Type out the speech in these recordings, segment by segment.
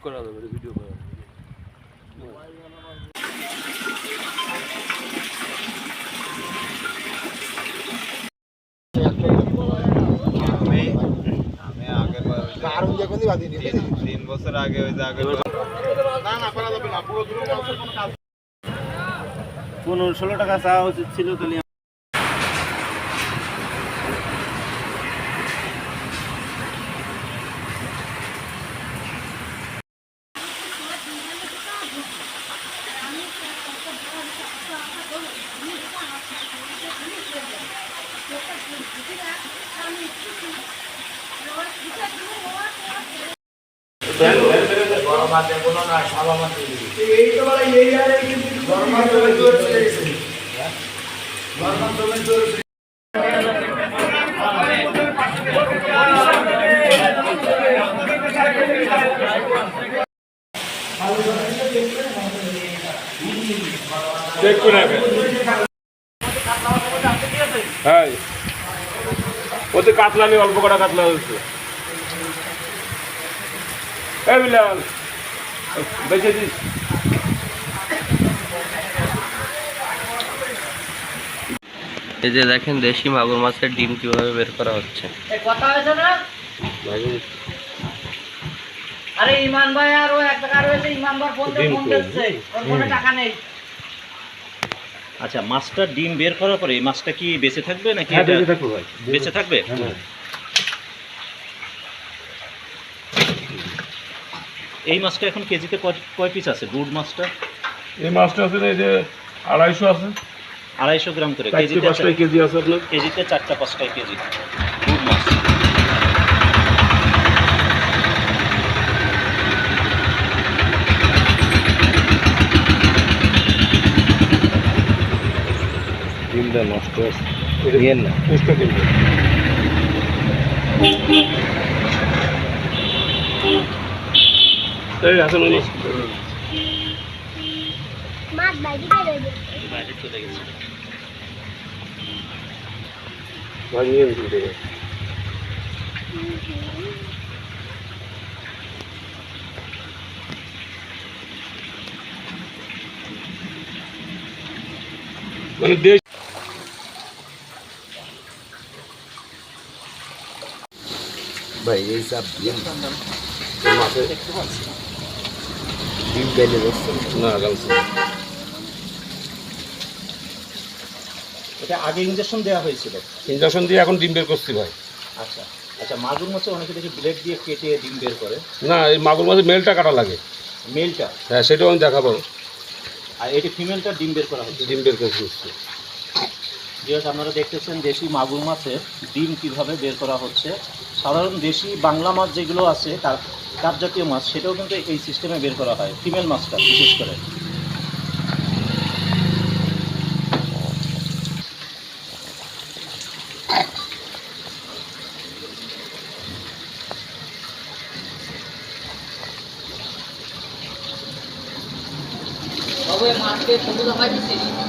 করা যাবে, ভিডিও করা যাবে। আমি 3 বছর আগে ওই যে আগে 15-16 টাকা চাওয়া উচিত ছিল তাহলে। হ্যাঁ, ওতে কাতলা নেই, অল্প কটা কাতলা হচ্ছে। এই বিলাল বেঁচে দিস। এই যে দেখেন দেশি মাগুর মাছের ডিম কিভাবে বের করা হচ্ছে। কথা হয়েছে না? আরে ইমান ভাই আর ও এক টাকা রয়েছে, ইমান ভাই ফোন দিচ্ছে, ওর ফোনে টাকা নেই। আচ্ছা, মাছটা ডিম বের করার পরে এই মাছটা কি বেঁচে থাকবে নাকি? বেঁচে থাকবে ভাই, বেঁচে থাকবে। এই মাছটা এখন কেজিতে কয় পিস আছে? গুড মাছটা, এই মাছটা আছে এই যে 250 আছে, 250 গ্রাম করে। কেজিতে 5 কেজি আছে আপনার, কেজিতে 4টা-5টা কেজি গুড মাছ। ডিমটা নষ্ট আছে, নিয়েন না পুষ্টা ডিম। এই আসলে মাছ বাইরে বাইরে চলে গেছে। ভাই নিয়ে দিতে মানে দেশ ভাই এই সব ডিম মাছের ডিম গেলে বসছে না গালছে। এটা আগে ইনজেকশন দেওয়া হয়েছিল? ইনজেকশন দিয়ে এখন ডিম বের করছি ভাই। আচ্ছা আচ্ছা, মাগুর মাছে অনেকে দেখি ব্লেড দিয়ে কেটে ডিম বের করে। না, এই মাগুর মাছের মেলটা কাটা লাগে। মেলটা? হ্যাঁ, সেটাও আমি দেখাবো। আর এটি ফিমেলটা ডিম বের করা হচ্ছে। ডিম বের করছি। যেহেতু আপনারা দেখতেছেন দেশি মাগুর মাছের ডিম কিভাবে বের করা হচ্ছে। সাধারণ দেশি বাংলা মাছ যেগুলো আছে, তার কাপ জাতীয় মাছ, সেটাও কিন্তু এই সিস্টেমে বের করা হয়, ফিমেল মাছটা বিশেষ করে।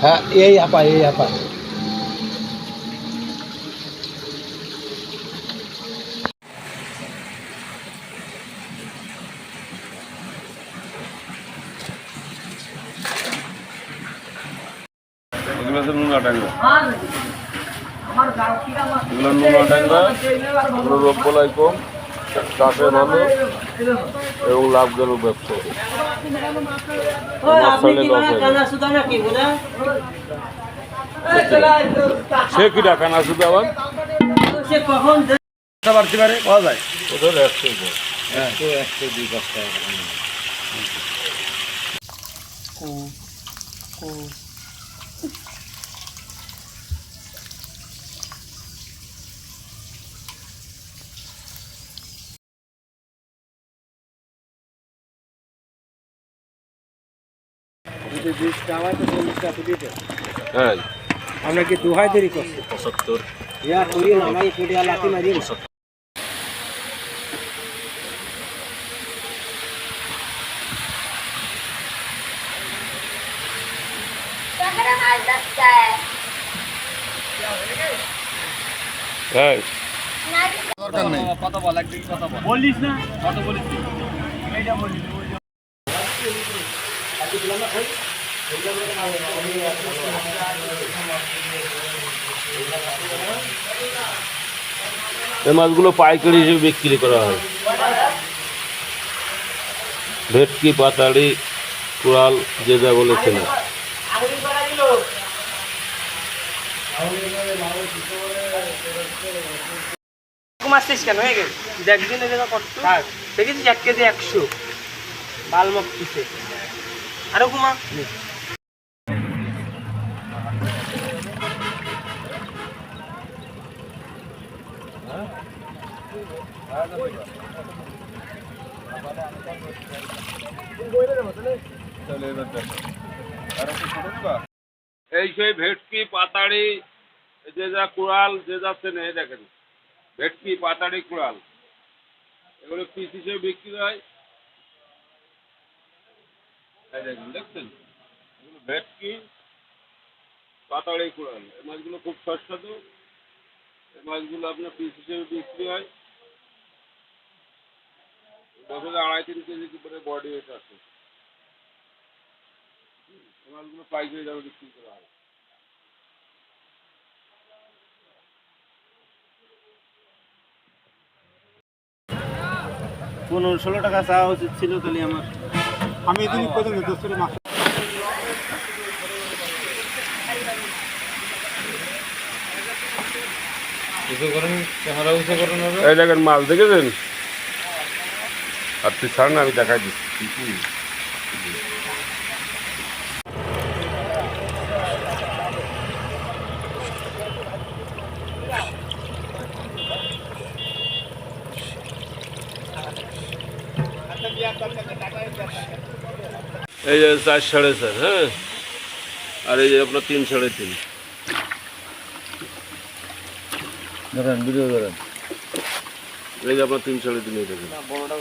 হ্যাঁ, এই আপা এগুলো হচ্ছে নোনা ট্যাংরা, আমার গাও কিরা মাছ, এগুলো নোনা ট্যাংরা, এগুলো রোগ বলাই কম, চাষে ভালো এবং লাভজনক ব্যবসা। সে কি টাকা না শুধু আবার বাড়তে পারে, পাওয়া যায় ওদের 100 হ্যাঁ, 100-102 টাকা। হ্যাঁ, আমরা কি দুহাই দেরি করছি? 75 ইয়া করি না, আমি কুড়িয়া লাতি মারি। হ্যাঁ, না কথা বল, একদিন কথা বল। বলিস না, কত বলিস? এইটা বলিস। এই মাছগুলো পাইকারি হিসেবে বিক্রি করা হয়। ভেটকি, পাতাড়ি, কুড়াল, যে যা বলেছেন। মারছিস কেন হয়ে গেছে একদিনে যেটা করতো দেখেছিস 1 কেজি 100 বালমক পিছে আরো কুমা এই সেই ভেটকি, পাতাড়ি, যে যা কুড়াল, যে যা চেনে দেখেন। ভেটকি, পাতাড়ি, কুড়াল এগুলো পিস হিসেবে বিক্রি হয়। এই দেখেন, দেখছেন এগুলো ভেটকি, পাতাড়ি, কুড়াল। এই মাছগুলো খুব সুস্বাদু। এই মাছগুলো আপনার পিস হিসেবে বিক্রি হয়। বছরে 2.5-3 কেজি করে বডি ওয়েট আছে। এই মাছগুলো পাইকারি দামে বিক্রি করা হয়। 15-16 টাকা চাওয়া উচিত ছিল তাহলে আমার আমি এদিন পর্যন্ত 10 টাকা মাছ এই দেখেন মাছ দেখেছেন? আর তুই ছাড় না, আমি দেখাই দিচ্ছি। এই যে 4 4.5, হ্যাঁ, আর এই যে আপনার 3 3.5। ধরেন ভিডিও ধরেন। এই যে আপনার 3 3.5 এই দেখেন। বড়টাও